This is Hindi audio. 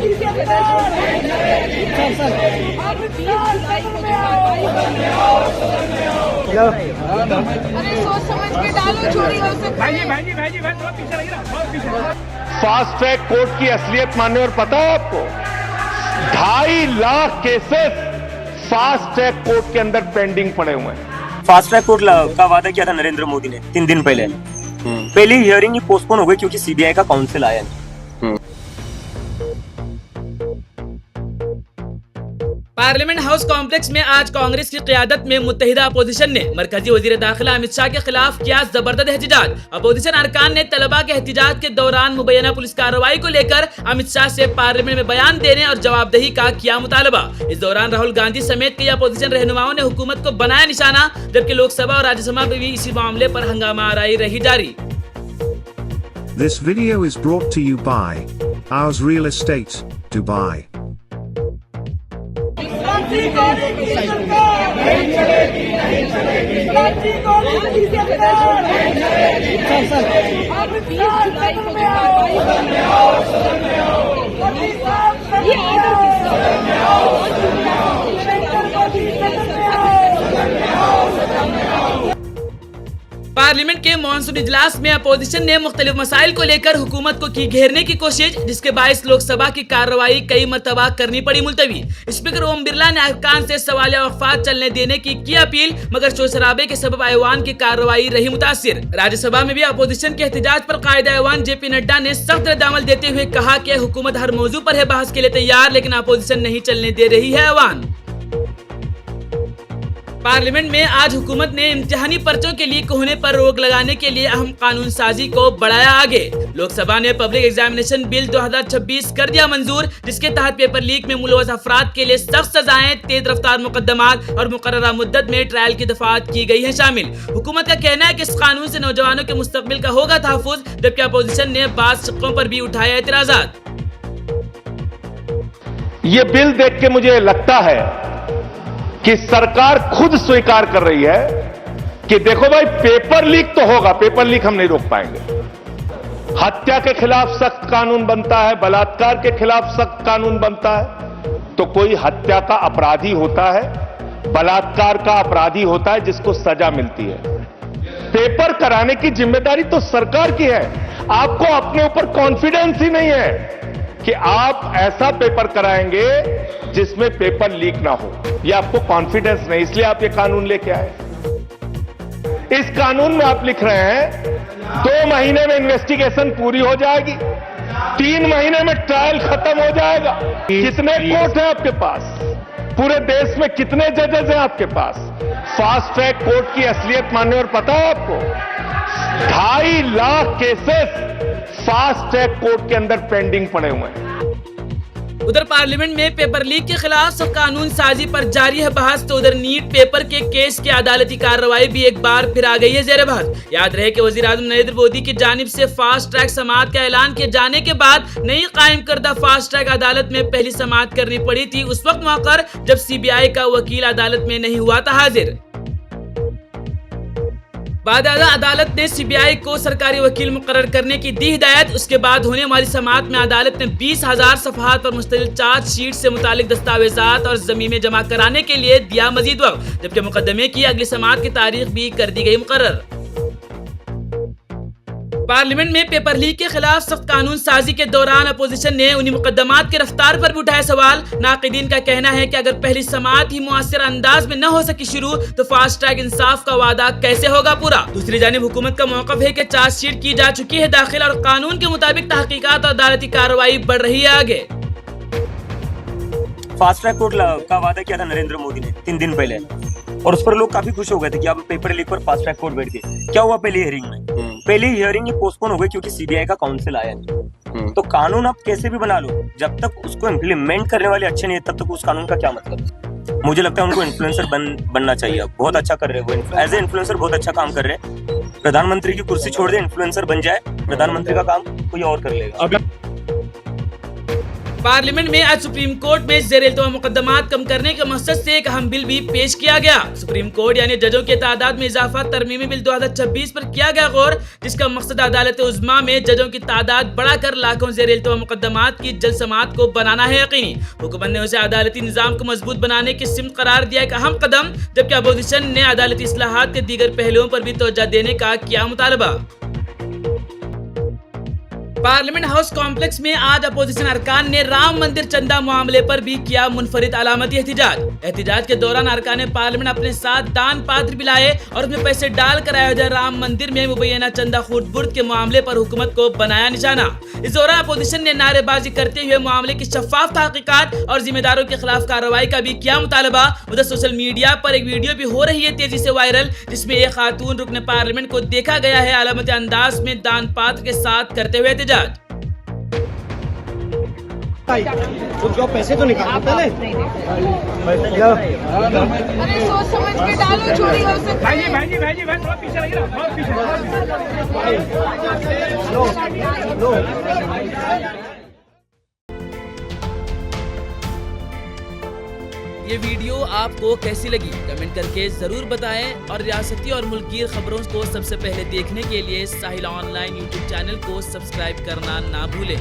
अरे सोच समझ के डालो, चोरी हो सकती है। भाई बहुत पीछे लगी ना, बहुत पीछे। फास्ट ट्रैक कोर्ट की असलियत मानने और पता है आपको 2.5 lakh cases fast track court के अंदर पेंडिंग पड़े हुए हैं। फास्ट ट्रैक कोर्ट का वादा किया था नरेंद्र मोदी ने 3 दिन पहले। पहली हियरिंग ही पोस्टपोन हो गई क्योंकि सीबीआई का काउंसिल आया नहीं। पार्लियामेंट हाउस कॉम्प्लेक्स में आज कांग्रेस की क़यादत में मुत्तहिदा अपोजिशन ने मरकजी वजीर दाखिला अमित शाह के खिलाफ किया जबरदस्त एहतिजाज। अपोजिशन अरकान ने तलबा के एहतिजाज के दौरान मुबैना पुलिस कार्रवाई को लेकर अमित शाह से पार्लियामेंट में बयान देने और जवाबदेही का किया मुतालबा। इस दौरान राहुल गांधी समेत कई अपोजिशन रहनुमाओं ने हुकूमत को बनाया निशाना, जबकि लोकसभा और राज्यसभा में भी इसी मामले पर हंगामा आराई रही जारी। This video is brought to you by Ours Real Estate, Dubai. Parliament के मॉनसून इजलास में अपोजिशन ने मुख्तलिफ मसाइल को लेकर हुकूमत को की घेरने की कोशिश, जिसके बायस लोकसभा की कार्रवाई कई मरतबा करनी पड़ी मुलतवी। स्पीकर ओम बिरला ने अरकान से सवालिया वक़्फ़ात चलने देने की अपील, मगर शोर शराबे के सबब ऐवान की कार्रवाई रही मुतासिर। राज्यसभा में भी अपोजिशन के एहतजाज पर कायदे ऐवान जेपी नड्डा ने सख्त रद्दअमल देते हुए कहा कि हुकूमत हर मौजू पर है बहस के लिए तैयार, लेकिन अपोजिशन नहीं चलने दे रही है ऐवान। पार्लियामेंट में आज हुकूमत ने इम्तिहानी पर्चों के लीक होने पर रोक लगाने के लिए अहम कानून साजी को बढ़ाया आगे। लोकसभा ने पब्लिक एग्जामिनेशन बिल 2026 कर दिया मंजूर, जिसके तहत पेपर लीक में मुलवस अफराद के लिए सख्त सजाएं, तेज रफ्तार मुकदमात और मुकर्ररा मुद्दत में ट्रायल की दफात की गई है शामिल। हुकूमत का कहना है कि इस कानून से नौजवानों के मुस्तकबिल का होगा तहफ़्फ़ुज़, जबकि अपोजिशन ने बाज़ शिक्कों पर भी उठाए एतराज़ात। ये बिल देख के मुझे लगता है कि सरकार खुद स्वीकार कर रही है कि देखो भाई पेपर लीक तो होगा, पेपर लीक हम नहीं रोक पाएंगे। हत्या के खिलाफ सख्त कानून बनता है, बलात्कार के खिलाफ सख्त कानून बनता है, तो कोई हत्या का अपराधी होता है, बलात्कार का अपराधी होता है जिसको सजा मिलती है। पेपर कराने की जिम्मेदारी तो सरकार की है। आपको अपने ऊपर कॉन्फिडेंस ही नहीं है कि आप ऐसा पेपर कराएंगे जिसमें पेपर लीक ना हो। ये आपको कॉन्फिडेंस नहीं, इसलिए आप ये कानून लेके आए। इस कानून में आप लिख रहे हैं 2 महीने में इन्वेस्टिगेशन पूरी हो जाएगी, 3 महीने में ट्रायल खत्म हो जाएगा। कितने कोर्ट हैं आपके पास? पूरे देश में कितने जजेस हैं आपके पास? फास्ट ट्रैक कोर्ट की असलियत मानने और पता है आपको 2.5 lakh cases fast track court के अंदर पेंडिंग पड़े हुए हैं। उधर पार्लियामेंट में पेपर लीक के खिलाफ कानून साजी पर जारी है बहस, तो उधर नीट पेपर के केस की अदालती कार्रवाई भी एक बार फिर आ गई है जेर बहस। याद रहे कि वजीर आजम नरेंद्र मोदी की जानिब से फास्ट ट्रैक समाअत का ऐलान किए जाने के बाद नई कायम करदा फास्ट ट्रैक अदालत में पहली समाअत करनी पड़ी थी, उस वक्त मौका जब सीबीआई का वकील अदालत में नहीं हुआ था हाजिर। बाद अदालत ने सीबीआई को सरकारी वकील मुकर्रर करने की दी हिदायत। उसके बाद होने वाली समाअत में अदालत ने 20,000 सफ़हात पर मुश्तमिल चार्जशीट से मुतालिक दस्तावेजात और ज़मीनें जमा कराने के लिए दिया मजीद वक्त, जबकि मुकदमे की अगली समाअत की तारीख भी कर दी गई मुकर्रर। पार्लियामेंट में पेपर लीक के खिलाफ सख्त कानून साजी के दौरान अपोजिशन ने उन्हीं मुकदमात के रफ्तार पर भी उठाया सवाल। नाक़िदीन का कहना है कि अगर पहली समाअत ही मुअस्सर अंदाज में न हो सकी शुरू, तो फास्ट ट्रैक इंसाफ का वादा कैसे होगा पूरा। दूसरी जानिब हुकूमत का मौक़िफ़ है कि चार्जशीट की जा चुकी है दाखिल और कानून के मुताबिक तहकीकात और अदालती कार्रवाई बढ़ रही है आगे। फास्ट ट्रैक कोर्ट का वादा किया था नरेंद्र मोदी ने 3 दिन पहले, और उस पर लोग काफी खुश हो गए थे कि अब पेपर लीक पर फास्ट ट्रैक कोर्ट बैठ गए। क्या हुआ पहली हियरिंग में? पहली हियरिंग ही पोस्टपोन हो गई क्योंकि सीबीआई का काउंसिल आया नहीं। तो कानून आप कैसे भी बना लो, जब तक उसको इम्प्लीमेंट करने वाले अच्छे नहीं है, तब तक उस कानून का क्या मतलब? मुझे लगता है उनको इन्फ्लुएंसर बनना चाहिए। बहुत अच्छा कर रहे हैं वो, एज ए इन्फ्लुएंसर बहुत अच्छा काम कर रहे हैं। प्रधानमंत्री की कुर्सी छोड़ दे, इन्फ्लुएंसर बन जाए, प्रधानमंत्री का काम कोई और कर लेगा। पार्लियामेंट में आज सुप्रीम कोर्ट में ज़ेर-ए-इल्तिमा मुकदमात कम करने के मकसद से एक अहम बिल भी पेश किया गया। सुप्रीम कोर्ट यानी जजों के तादाद में इजाफा तरमीमी बिल 2026 पर किया गया गौर, जिसका मकसद अदालत उज़्मा में जजों की तादाद बढ़ाकर लाखों ज़ेर-ए-इल्तिमा मुकदमात की जल्द समाअत को बनाना है यकीनी। हुकूमत ने उसे अदालती निज़ाम को मजबूत बनाने की सिमत करार दिया एक अहम कदम, जबकि अपोजिशन ने अदालती इस्लाहात के दीगर पहलुओं पर भी तवज्जो देने का किया मुतालबा। पार्लियामेंट हाउस कॉम्प्लेक्स में आज अपोजिशन अरकान ने राम मंदिर चंदा मामले पर भी किया मुनफरिद अलामती एहतिजाज के दौरान अरकान पार्लियामेंट अपने साथ दान पात्र भी लाए और उसमें पैसे डाल कर अयोध्या राम मंदिर में मुबैना चंदा खुर्द-बुर्द के मामले पर हुकूमत को बनाया निशाना। इस दौरान अपोजिशन ने नारेबाजी करते हुए मामले की शफाफ तहकीकात और जिम्मेदारों के खिलाफ कार्रवाई का भी किया मुतालबा। उधर सोशल मीडिया पर एक वीडियो भी हो रही है तेजी से वायरल, जिसमें एक खातून रुकने पार्लियामेंट को देखा गया है अलामती अंदाज में दान पात्र के साथ करते हुए एहतिजाज। तो पैसे तो निकालो पहले। अरे सोच समझ के डालो, चोरी हो सकता है। भाई थोड़ा पीछे रहिए, बहुत ये वीडियो आपको कैसी लगी कमेंट करके जरूर बताएं और रियासती और मुल्की खबरों को सबसे पहले देखने के लिए साहिल ऑनलाइन यूट्यूब चैनल को सब्सक्राइब करना ना भूलें।